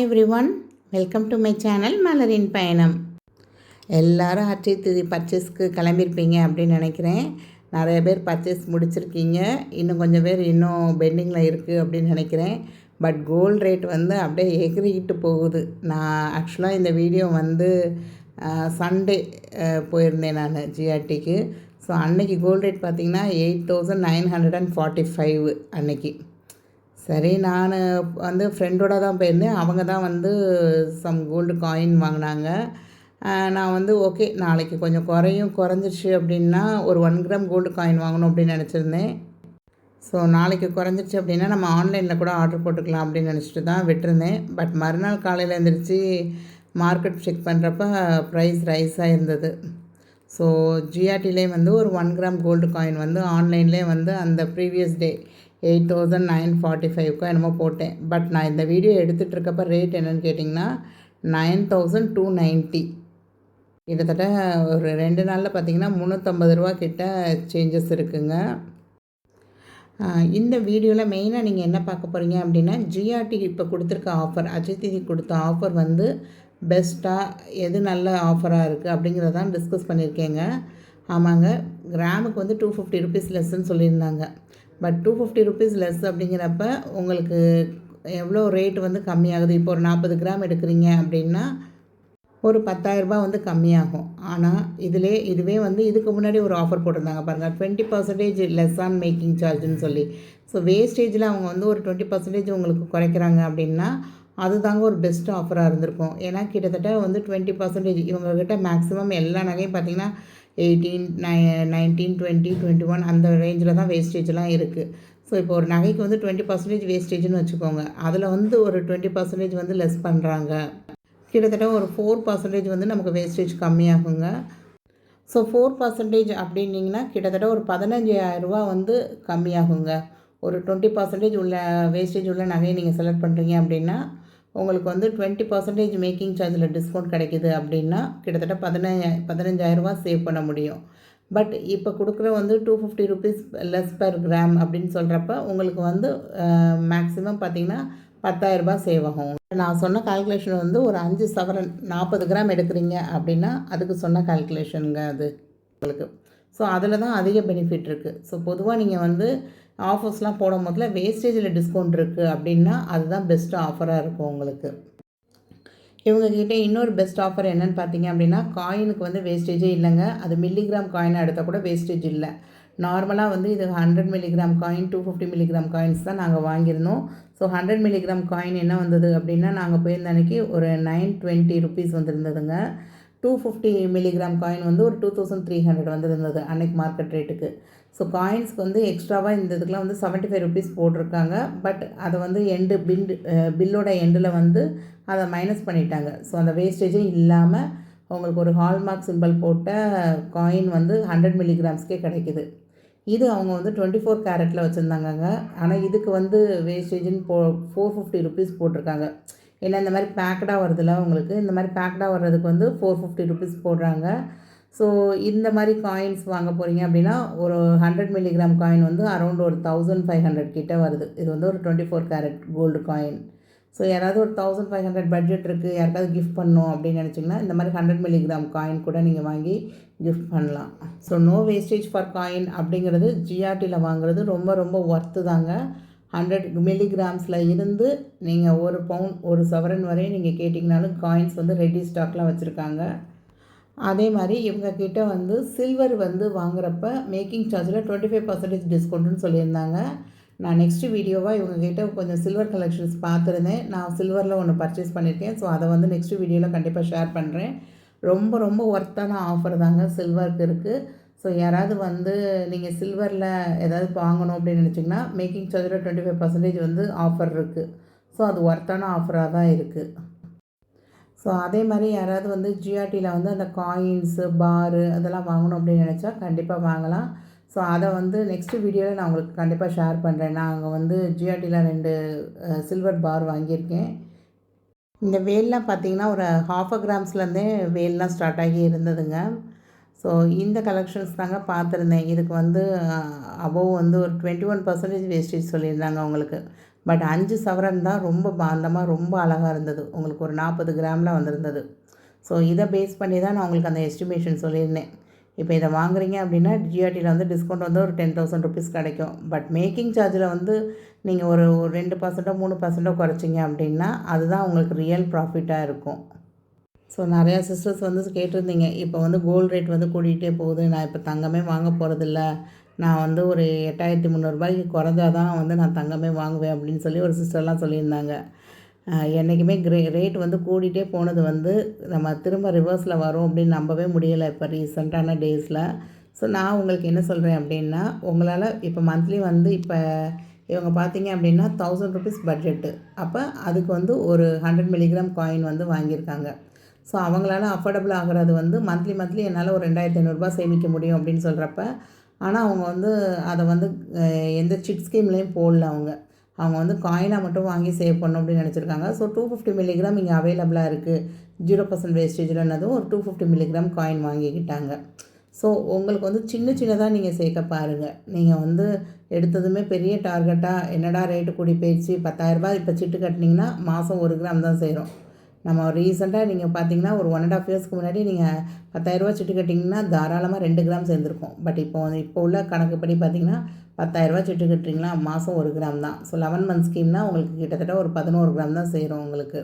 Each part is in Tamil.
Hi everyone, welcome to my channel மலரின் பயணம். எல்லோரும் அட்சய திருதி பர்ச்சேஸ்க்கு கிளம்பியிருப்பீங்க அப்படின்னு நினைக்கிறேன். நிறைய பேர் பர்ச்சேஸ் முடிச்சிருக்கீங்க, இன்னும் கொஞ்சம் பேர் இன்னும் பெண்டிங்கில் இருக்குது அப்படின்னு நினைக்கிறேன். பட் கோல்டு ரேட் வந்து அப்படியே எகிரிக்கிட்டு போகுது. நான் ஆக்சுவலாக இந்த வீடியோ வந்து சண்டே போயிருந்தேன் நான் ஜிஆர்டிக்கு. ஸோ அன்றைக்கி கோல்டு ரேட் பார்த்திங்கன்னா 8,945 அன்னைக்கு. சரி, நான் வந்து ஃப்ரெண்டோட தான் போயிருந்தேன். அவங்க தான் வந்து சம் கோல்டு காயின் வாங்கினாங்க. நான் வந்து ஓகே, நாளைக்கு கொஞ்சம் குறைஞ்சிருச்சு அப்படின்னா ஒரு 1 கிராம் கோல்டு காயின் வாங்கணும் அப்படின்னு நினச்சிருந்தேன். ஸோ நாளைக்கு குறைஞ்சிருச்சு அப்படின்னா நம்ம ஆன்லைனில் கூட ஆர்டர் போட்டுக்கலாம் அப்படின்னு நினச்சிட்டு தான் விட்டுருந்தேன். பட் மறுநாள் காலையில் எழுந்திரிச்சு மார்க்கெட் செக் பண்ணுறப்ப ப்ரைஸ் ரைஸ் ஆகிருந்தது. ஸோ ஜிஆர்டிலே வந்து ஒரு 1 கிராம் கோல்டு காயின் வந்து ஆன்லைன்லேயே வந்து அந்த ப்ரீவியஸ் டே 8,945 என்னமோ போட்டேன். பட் நான் இந்த வீடியோ எடுத்துகிட்டு இருக்கப்போ ரேட் என்னென்னு கேட்டிங்கன்னா 9,290. கிட்டத்தட்ட ஒரு 2 நாளில் பார்த்திங்கன்னா 350 ரூபா கிட்ட சேஞ்சஸ் இருக்குங்க. இந்த வீடியோவில் மெயினாக நீங்கள் என்ன பார்க்க போகிறீங்க அப்படின்னா, ஜிஆர்டி இப்போ கொடுத்துருக்க ஆஃபர், அஜய் தீதி கொடுத்த ஆஃபர் வந்து பெஸ்ட்டாக எது நல்ல ஆஃபராக இருக்குது அப்படிங்கிறதான் டிஸ்கஸ் பண்ணியிருக்கேங்க. ஆமாங்க, கிராமுக்கு வந்து 250 ருபீஸ் லெஸ்ன்னு சொல்லியிருந்தாங்க. பட் 250 ருபீஸ் லெஸ் அப்படிங்கிறப்ப உங்களுக்கு எவ்வளோ ரேட் வந்து கம்மியாகுது. இப்போ ஒரு 40 கிராம் எடுக்கிறீங்க அப்படின்னா ஒரு 10,000 வந்து கம்மியாகும். ஆனால் இதுவே வந்து இதுக்கு முன்னாடி ஒரு ஆஃபர் போட்டிருந்தாங்க பாருங்கள், 20% லெஸ் ஆன் மேக்கிங் சார்ஜுன்னு சொல்லி. ஸோ வேஸ்டேஜில் அவங்க வந்து ஒரு 20% உங்களுக்கு குறைக்கிறாங்க அப்படின்னா அதுதாங்க ஒரு பெஸ்ட் ஆஃபராக இருந்திருக்கும். ஏன்னா கிட்டத்தட்ட வந்து 20% இவங்கக்கிட்ட மேக்ஸிமம் எல்லா நகையும் பார்த்திங்கன்னா 18, 19, 20, 21 அந்த ரேஞ்சில் தான் வேஸ்டேஜெலாம் இருக்குது. ஸோ இப்போ ஒரு நகைக்கு வந்து 20% வேஸ்டேஜ்னு வச்சுக்கோங்க, அதில் வந்து ஒரு 20% வந்து லெஸ் பண்ணுறாங்க. கிட்டத்தட்ட ஒரு 4% வந்து நமக்கு வேஸ்டேஜ் கம்மியாகுங்க. ஸோ 4% அப்படின்னிங்கன்னா கிட்டத்தட்ட ஒரு 15,000 வந்து கம்மியாகுங்க. ஒரு 20% உள்ள வேஸ்டேஜ் உள்ள நகையை நீங்கள் செலக்ட் பண்ணுறீங்க அப்படின்னா உங்களுக்கு வந்து 20% மேக்கிங் சார்ஜில் டிஸ்கவுண்ட் கிடைக்கிது அப்படின்னா கிட்டத்தட்ட 15,000 சேவ் பண்ண முடியும். பட் இப்போ கொடுக்குற வந்து 250 ருபீஸ் லெஸ் பர் கிராம் அப்படின்னு சொல்கிறப்ப உங்களுக்கு வந்து மேக்ஸிமம் பார்த்திங்கன்னா 10,000 சேவ் ஆகும். நான் சொன்ன கால்குலேஷன் வந்து ஒரு 5 சவரன் 40 கிராம் எடுக்கிறீங்க அப்படின்னா அதுக்கு சொன்ன கால்குலேஷனுங்க அது உங்களுக்கு. ஸோ அதில் தான் அதிக பெனிஃபிட் இருக்குது. ஸோ பொதுவாக நீங்கள் வந்து ஆஃபர்ஸ்லாம் போடும் போதில் வேஸ்டேஜில் டிஸ்கவுண்ட் இருக்குது அப்படின்னா அதுதான் பெஸ்ட் ஆஃபராக இருக்கும் உங்களுக்கு. இவங்கக்கிட்ட இன்னொரு பெஸ்ட் ஆஃபர் என்னென்னு பார்த்தீங்க அப்படின்னா, காயினுக்கு வந்து வேஸ்டேஜே இல்லைங்க. அது மில்லிகிராம் காயினாக எடுத்தால் கூட வேஸ்டேஜ் இல்லை. நார்மலாக வந்து இது 100 மில்லிகிராம் காயின், 250 மில்லிகிராம் காயின்ஸ் தான் நாங்கள் வாங்கியிருந்தோம். ஸோ 100 மில்லிகிராம் காயின் என்ன வந்தது அப்படின்னா, நாங்கள் போயிருந்த அன்றைக்கி ஒரு 920 ருபீஸ் வந்துருந்ததுங்க. 250 மில்லிகிராம் காயின் வந்து ஒரு 2,300 வந்துருந்தது அன்றைக்கி மார்க்கெட் ரேட்டுக்கு. ஸோ காயின்ஸ்க்கு வந்து எக்ஸ்ட்ராவாக இந்த இதுக்கெலாம் வந்து 75 ருபீஸ் போட்டிருக்காங்க. பட் அதை வந்து பில்லோட எண்டில் வந்து அதை மைனஸ் பண்ணிட்டாங்க. ஸோ அந்த வேஸ்டேஜே இல்லாமல் உங்களுக்கு ஒரு ஹால்மார்க் சிம்பிள் போட்ட காயின் வந்து 100 மில்லிகிராம்ஸ்க்கே கிடைக்கிது. இது அவங்க வந்து 24 கேரட்டில் வச்சுருந்தாங்கங்க. ஆனால் இதுக்கு வந்து வேஸ்டேஜின்னு 450 ருபீஸ் போட்டிருக்காங்க. ஏன்னா இந்த மாதிரி பேக்கடாக வருதுல்ல உங்களுக்கு, இந்த மாதிரி பேக்கடாக வர்றதுக்கு வந்து 450 ருபீஸ் போடுறாங்க. ஸோ இந்த மாதிரி காயின்ஸ் வாங்க போகிறீங்க அப்படின்னா ஒரு 100 மில்லிகிராம் காயின் வந்து அரௌண்ட் ஒரு 1,500 கிட்ட வருது. இது வந்து ஒரு 24 கேரட் கோல்டு காயின். ஸோ யாராவது ஒரு 1,500 பட்ஜெட் இருக்குது, யாருக்காவது கிஃப்ட் பண்ணணும் அப்படின்னு நினச்சிங்கன்னா இந்த மாதிரி 100 மில்லிகிராம் காயின் கூட நீங்கள் வாங்கி கிஃப்ட் பண்ணலாம். So no wastage for coin அப்படிங்கிறது ஜிஆர்டியில் வாங்குறது ரொம்ப ரொம்ப ஒர்த்து தாங்க. 100 மில்லிகிராம்ஸில் இருந்து நீங்கள் 1 பவுன் 1 சவரன் வரை நீங்கள் கேட்டிங்கனாலும் காயின்ஸ் வந்து ரெடி ஸ்டாக்லாம் வச்சுருக்காங்க. அதே மாதிரி இவங்கக்கிட்ட வந்து சில்வர் வந்து வாங்குறப்ப மேக்கிங் சார்ஜில் 25% டிஸ்கவுண்ட்டுன்னு சொல்லியிருந்தாங்க. நான் நெக்ஸ்ட்டு வீடியோவாக இவங்கக்கிட்ட கொஞ்சம் சில்வர் கலெக்ஷன்ஸ் பார்த்துருந்தேன். நான் சில்வரில் ஒன்று பர்ச்சேஸ் பண்ணியிருக்கேன். ஸோ அதை வந்து நெக்ஸ்ட்டு வீடியோவில் கண்டிப்பாக ஷேர் பண்ணுறேன். ரொம்ப ரொம்ப ஒர்த்தான ஆஃபர் தாங்க சில்வருக்கு இருக்குது. ஸோ யாராவது வந்து நீங்கள் சில்வரில் ஏதாவது வாங்கணும் அப்படின்னு நினச்சிங்கன்னா மேக்கிங் சார்ஜில் 25% வந்து ஆஃபர் இருக்குது. ஸோ அது ஒர்த்தான ஆஃபராக தான் இருக்குது. ஸோ அதே மாதிரி யாராவது வந்து ஜிஆர்டியில் வந்து அந்த காயின்ஸு பாரு அதெல்லாம் வாங்கணும் அப்படின்னு நினச்சா கண்டிப்பாக வாங்கலாம். ஸோ அதை வந்து நெக்ஸ்ட்டு வீடியோவில் நான் உங்களுக்கு கண்டிப்பாக ஷேர் பண்ணுறேன். நாங்கள் வந்து ஜிஆர்டியில் 2 சில்வர் பார் வாங்கியிருக்கேன். இந்த வேல்லாம் பார்த்திங்கன்னா ஒரு 1/2 கிராம்ஸ்லேருந்தே வேல்லாம் ஸ்டார்ட் ஆகி இருந்ததுங்க. ஸோ இந்த கலெக்ஷன்ஸ் தாங்க பார்த்துருந்தேன். இதுக்கு வந்து அபோவ் வந்து ஒரு 21% வேஸ்டேஜ் சொல்லியிருந்தாங்க அவங்களுக்கு. பட் 5 சவரன் தான் ரொம்ப பாந்தமாக ரொம்ப அழகாக இருந்தது. உங்களுக்கு ஒரு 40 கிராமில் வந்திருந்தது. ஸோ இதை பேஸ் பண்ணி தான் நான் உங்களுக்கு அந்த எஸ்டிமேஷன் சொல்லியிருந்தேன். இப்போ இதை வாங்குறீங்க அப்படின்னா ஜிஆர்டியில் வந்து டிஸ்கவுண்ட் வந்து ஒரு 10,000 ருபீஸ் கிடைக்கும். பட் மேக்கிங் சார்ஜில் வந்து நீங்கள் ஒரு 2% 3% குறைச்சிங்க அப்படின்னா அதுதான் உங்களுக்கு ரியல் ப்ராஃபிட்டாக இருக்கும். ஸோ நிறையா சிஸ்டர்ஸ் வந்து கேட்டிருந்தீங்க, இப்போ வந்து கோல்டு ரேட் வந்து கூட்டிகிட்டே போகுது, நான் இப்போ தங்கமே வாங்க போகிறதில்ல, நான் வந்து ஒரு 8,300 குறைஞ்சா தான் வந்து நான் தங்கமே வாங்குவேன் அப்படின்னு சொல்லி ஒரு சிஸ்டர்லாம் சொல்லியிருந்தாங்க. என்றைக்குமே ரேட் வந்து கூடிகிட்டே போனது வந்து நம்ம திரும்ப ரிவர்ஸில் வரும் அப்படின்னு நம்பவே முடியலை இப்போ ரீசெண்டான டேஸில். ஸோ நான் உங்களுக்கு என்ன சொல்கிறேன் அப்படின்னா, உங்களால் இப்போ மந்த்லி வந்து இப்போ இவங்க பார்த்தீங்க அப்படின்னா 1000 ருபீஸ் பட்ஜெட்டு. அப்போ அதுக்கு வந்து ஒரு 100 மில்லிகிராம் காயின் வந்து வாங்கியிருக்காங்க. ஸோ அவங்களால அஃபோர்டபுள் ஆகிறது வந்து மந்த்லி என்னால் ஒரு 2,500 சேமிக்க முடியும் அப்படின்னு சொல்கிறப்ப, ஆனால் அவங்க வந்து அதை வந்து எந்த சிட் ஸ்கீம்லேயும் போடல அவங்க வந்து காயினாக மட்டும் வாங்கி சேவ் பண்ணணும் அப்படின்னு நினச்சிருக்காங்க. ஸோ 250 மில்லிகிராம் இங்கே அவைலபிளாக இருக்குது 0% வேஸ்டேஜில்னதும் ஒரு 250 மில்லிகிராம் காயின் வாங்கிக்கிட்டாங்க. ஸோ உங்களுக்கு வந்து சின்னதாக நீங்கள் சேர்க்க பாருங்கள். நீங்கள் வந்து எடுத்ததுமே பெரிய டார்கெட்டாக என்னடா ரேட்டு கூடி போயிடுச்சு 10,000 இப்போ சிட்டு கட்டினீங்கன்னா மாதம் 1 கிராம் தான் சேரும். நம்ம ரீசெண்டாக நீங்கள் பார்த்தீங்கன்னா ஒரு 1.5 இயர்ஸ்க்கு முன்னாடி நீங்கள் 10,000 சிட்டு கட்டிங்கன்னா தாராளமாக 2 கிராம் சேர்ந்துருக்கும். பட் இப்போ உள்ள கணக்குப்படி பார்த்தீங்கன்னா 10,000 சிட்டு கட்டுறீங்களா மாதம் 1 கிராம் தான். ஸோ 11 மந்த் ஸ்கீம்னால் உங்களுக்கு கிட்டத்தட்ட ஒரு 11 கிராம் தான் சேரும் உங்களுக்கு.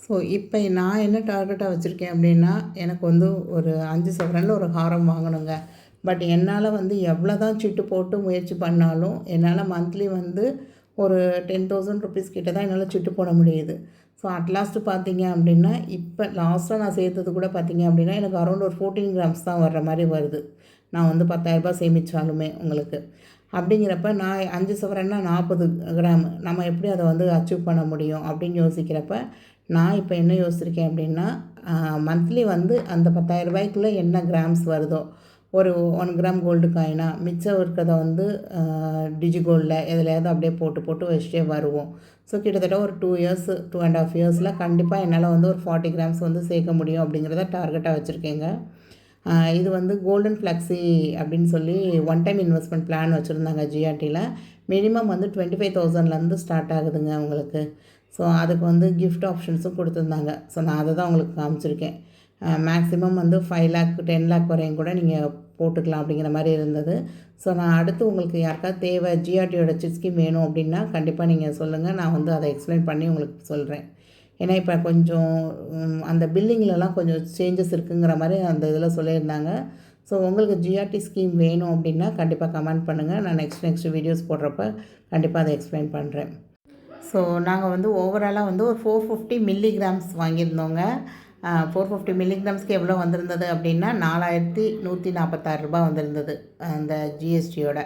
ஸோ இப்போ நான் என்ன டார்கெட்டாக வச்சுருக்கேன் அப்படின்னா, எனக்கு வந்து ஒரு 5 சவரனில் ஒரு ஹாரம் வாங்கணுங்க. பட் என்னால் வந்து எவ்வளோ தான் சிட்டு போட்டு முயற்சி பண்ணாலும் என்னால் மந்த்லி வந்து ஒரு 10,000 ருபீஸ் கிட்ட தான் என்னால் சிட்டு போட முடியுது. ஸோ அட்லாஸ்ட்டு பார்த்தீங்க அப்படின்னா, இப்போ லாஸ்ட்டாக நான் சேர்த்தது கூட பார்த்தீங்க அப்படின்னா எனக்கு அரௌண்ட் ஒரு 14 கிராம்ஸ் தான் வர்ற மாதிரி வருது. நான் வந்து 10,000 சேமித்தாலுமே உங்களுக்கு. அப்படிங்கிறப்ப நான் 5 சவரன்னா 40 கிராம் நம்ம எப்படி அதை வந்து அச்சீவ் பண்ண முடியும் அப்படின்னு யோசிக்கிறப்ப, நான் இப்போ என்ன யோசிச்சிருக்கேன் அப்படின்னா, மந்த்லி வந்து அந்த 10,000 என்ன கிராம்ஸ் வருதோ ஒரு 1 கிராம் கோல்டு காயினா மிச்சம் இருக்கிறத வந்து டிஜி கோல்டில் எதுலையாவது அப்படியே போட்டு வச்சுட்டே வருவோம். ஸோ கிட்டத்தட்ட ஒரு 2 இயர்ஸ் 2.5 இயர்ஸில் கண்டிப்பாக என்னால் வந்து ஒரு 40 கிராம்ஸ் வந்து சேர்க்க முடியும் அப்படிங்கிறத டார்கெட்டாக வச்சுருக்கேங்க. இது வந்து கோல்டன் ஃப்ளெக்ஸி அப்படின்னு சொல்லி ஒன் டைம் இன்வெஸ்ட்மெண்ட் பிளான் வச்சுருந்தாங்க ஜிஆர்டியில். மினிமம் வந்து 25,000லேருந்து ஸ்டார்ட் ஆகுதுங்க உங்களுக்கு. ஸோ அதுக்கு வந்து கிஃப்ட் ஆப்ஷன்ஸும் கொடுத்துருந்தாங்க. ஸோ நான் அதை தான் உங்களுக்கு காமிச்சிருக்கேன். மேக்ஸிமம் வந்து 5 லேக் 10 லேக் வரையும் கூட நீங்கள் போட்டுக்கலாம் அப்படிங்கிற மாதிரி இருந்தது. ஸோ நான் அடுத்து உங்களுக்கு யாருக்காவது தேவை ஜிஆர்டியோட சிட் ஸ்கீம் வேணும் அப்படின்னா கண்டிப்பாக நீங்கள் சொல்லுங்கள். நான் வந்து அதை எக்ஸ்பிளைன் பண்ணி உங்களுக்கு சொல்கிறேன். ஏன்னா இப்போ கொஞ்சம் அந்த பில்லிங்லலாம் கொஞ்சம் சேஞ்சஸ் இருக்குங்கிற மாதிரி அந்த இதில் சொல்லியிருந்தாங்க. ஸோ உங்களுக்கு ஜிஆர்டி ஸ்கீம் வேணும் அப்படின்னா கண்டிப்பாக கமெண்ட் பண்ணுங்கள். நான் நெக்ஸ்ட் வீடியோஸ் போடுறப்ப கண்டிப்பாக அதை எக்ஸ்பிளைன் பண்ணுறேன். ஸோ நாங்கள் வந்து ஓவராலாக வந்து ஒரு 450 மில்லிகிராம்ஸ் வாங்கியிருந்தோங்க. 450 மில்லிகிராம்ஸ்க்கு எவ்வளோ வந்திருந்தது அப்படின்னா 4,146 ரூபா வந்திருந்தது. அந்த ஜிஎஸ்டியோட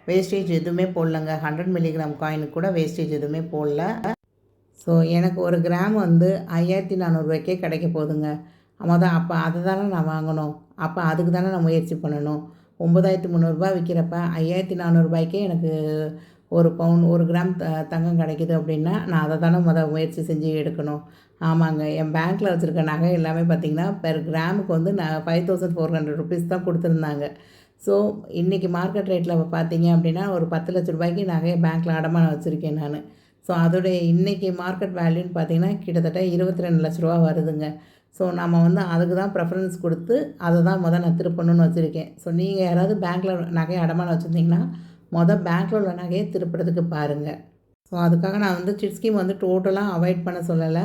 வேஸ்டேஜ் எதுவுமே போடலங்க. 100 மில்லிகிராம் காயினுக்கு கூட வேஸ்டேஜ் எதுவுமே போடல. ஸோ எனக்கு ஒரு கிராம் வந்து 5,400 கிடைக்க போகுதுங்க. அப்போ அதை தானே நான் வாங்கணும். அப்போ அதுக்கு தானே நான் முயற்சி பண்ணணும். 9,300 விற்கிறப்ப 5,400 எனக்கு ஒரு பவுன் 1 கிராம் தங்கம் கிடைக்கிது அப்படின்னா நான் அதை தானே முயற்சி செஞ்சு எடுக்கணும். ஆமாங்க, என் பேங்க்கில் வச்சுருக்க நகை எல்லாமே பார்த்திங்கன்னா பெர் கிராமுக்கு வந்து நான் 5,400 ருபீஸ் தான் கொடுத்துருந்தாங்க. ஸோ இன்றைக்கி மார்க்கெட் ரேட்டில் பார்த்தீங்க அப்படின்னா ஒரு 10 லட்ச ரூபாய்க்கு நகையை பேங்க்கில் அடமானம் வச்சுருக்கேன் நான். ஸோ அதோடைய இன்றைக்கி மார்க்கெட் வேல்யூன்னு பார்த்தீங்கன்னா கிட்டத்தட்ட 22 லட்ச ரூபா வருதுங்க. ஸோ நம்ம வந்து அதுக்கு தான் ப்ரெஃபரன்ஸ் கொடுத்து அதை தான் நான் திருப்பணும்னு வச்சுருக்கேன். ஸோ நீங்கள் யாராவது பேங்க்கில் நகையை அடமானம் வச்சுருந்தீங்கன்னா பேங்க்கில் உள்ள நகையை திருப்புறதுக்கு பாருங்கள். ஸோ அதுக்காக நான் வந்து சிட் ஸ்கீம் வந்து டோட்டலாக அவாய்ட் பண்ண சொல்லலை.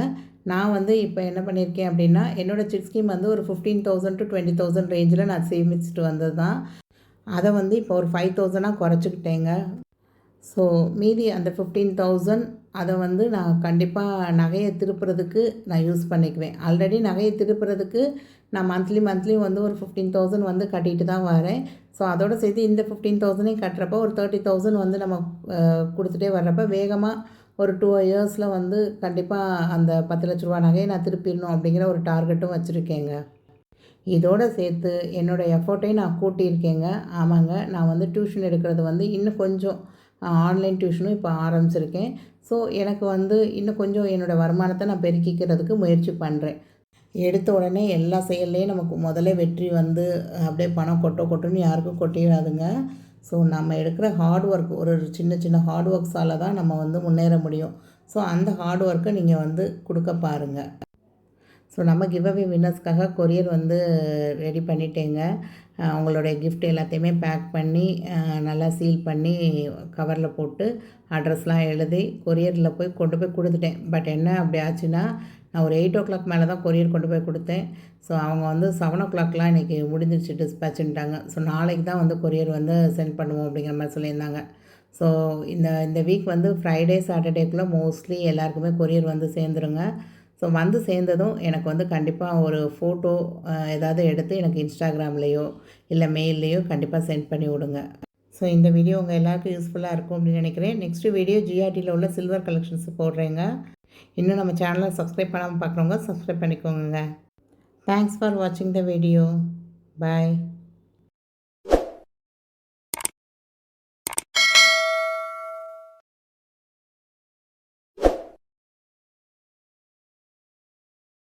நான் வந்து இப்போ என்ன பண்ணியிருக்கேன் அப்படின்னா என்னோடய சிட் ஸ்கீம் வந்து ஒரு 15,000 to 20,000 ரேஞ்சில் நான் சேமிச்சுட்டு வந்தது தான். அதை வந்து இப்போ ஒரு 5,000 குறைச்சிக்கிட்டேங்க. ஸோ மீதி அந்த 15,000 அதை வந்து நான் கண்டிப்பாக நகையை திருப்புறதுக்கு நான் யூஸ் பண்ணிக்குவேன். ஆல்ரெடி நகையை திருப்புறதுக்கு நான் மந்த்லி வந்து ஒரு 15,000 வந்து கட்டிட்டு தான் வரேன். ஸோ அதோடு சேர்த்து இந்த 15,000 கட்டுறப்ப ஒரு 30,000 வந்து நம்ம கொடுத்துட்டே வர்றப்ப வேகமாக ஒரு 2 இயர்ஸில் வந்து கண்டிப்பாக அந்த 10 லட்ச ரூபா நகையை நான் திருப்பிடணும் அப்படிங்கிற ஒரு டார்கெட்டும் வச்சுருக்கேங்க. இதோடு சேர்த்து என்னோடய எஃபோர்ட்டையும் நான் கூட்டியிருக்கேங்க. ஆமாங்க, நான் வந்து டியூஷன் எடுக்கிறது வந்து இன்னும் கொஞ்சம் ஆன்லைன் டியூஷனும் இப்போ ஆரம்பிச்சிருக்கேன். ஸோ எனக்கு வந்து இன்னும் கொஞ்சம் என்னோடய வருமானத்தை நான் பெருக்கிக்கிறதுக்கு முயற்சி பண்ணுறேன். எடுத்த உடனே எல்லா செயல்லையும் நமக்கு முதல்ல வெற்றி வந்து அப்படியே பணம் கொட்டுன்னு யாருக்கும் கொட்டிடாதுங்க. ஸோ நம்ம எடுக்கிற ஹார்ட் ஒர்க் ஒரு சின்ன சின்ன ஹார்ட் ஒர்க்ஸால் தான் நம்ம வந்து முன்னேற முடியும். ஸோ அந்த ஹார்ட் ஒர்க்கை நீங்கள் வந்து கொடுக்க பாருங்கள். ஸோ நம்ம கிவ்அவே வின்னர்ஸ்க்காக கொரியர் வந்து ரெடி பண்ணிட்டேங்க. அவங்களுடைய கிஃப்ட் எல்லாத்தையுமே பேக் பண்ணி நல்லா சீல் பண்ணி கவரில் போட்டு அட்ரஸ்லாம் எழுதி கொரியரில் போய் கொண்டு போய் கொடுத்துட்டேன். பட் என்ன அப்படி ஆச்சுன்னா, நான் ஒரு 8:00 மேலே தான் கொரியர் கொண்டு போய் கொடுத்தேன். ஸோ அவங்க வந்து 7:00 இன்றைக்கி முடிஞ்சிருச்சு டிஸ்பேச்சுன்ட்டாங்க. ஸோ நாளைக்கு தான் வந்து கொரியர் வந்து சென்ட் பண்ணுவோம் அப்படிங்கிற மாதிரி சொல்லியிருந்தாங்க. ஸோ இந்த இந்த வீக் வந்து ஃப்ரைடே சாட்டர்டேக்குள்ளே மோஸ்ட்லி எல்லாருக்குமே கொரியர் வந்து சேர்ந்துருங்க. ஸோ வந்து சேர்ந்ததும் எனக்கு வந்து கண்டிப்பாக ஒரு ஃபோட்டோ ஏதாவது எடுத்து எனக்கு இன்ஸ்டாகிராம்லேயோ இல்லை மெயில்லையோ கண்டிப்பாக சென்ட் பண்ணி விடுங்க. ஸோ இந்த வீடியோ உங்கள் எல்லாருக்கும் யூஸ்ஃபுல்லாக இருக்கும் அப்படின்னு நினைக்கிறேன். நெக்ஸ்ட்டு வீடியோ ஜிஆர்டியில் உள்ள சில்வர் கலெக்ஷன்ஸ் போடுறேங்க. இன்னும் நம்ம சேனலை சப்ஸ்கிரைப் பண்ணாமல் பார்க்குறவங்க சப்ஸ்கிரைப் பண்ணிக்கோங்க. தேங்க்ஸ் ஃபார் வாட்சிங் த வீடியோ. பாய்.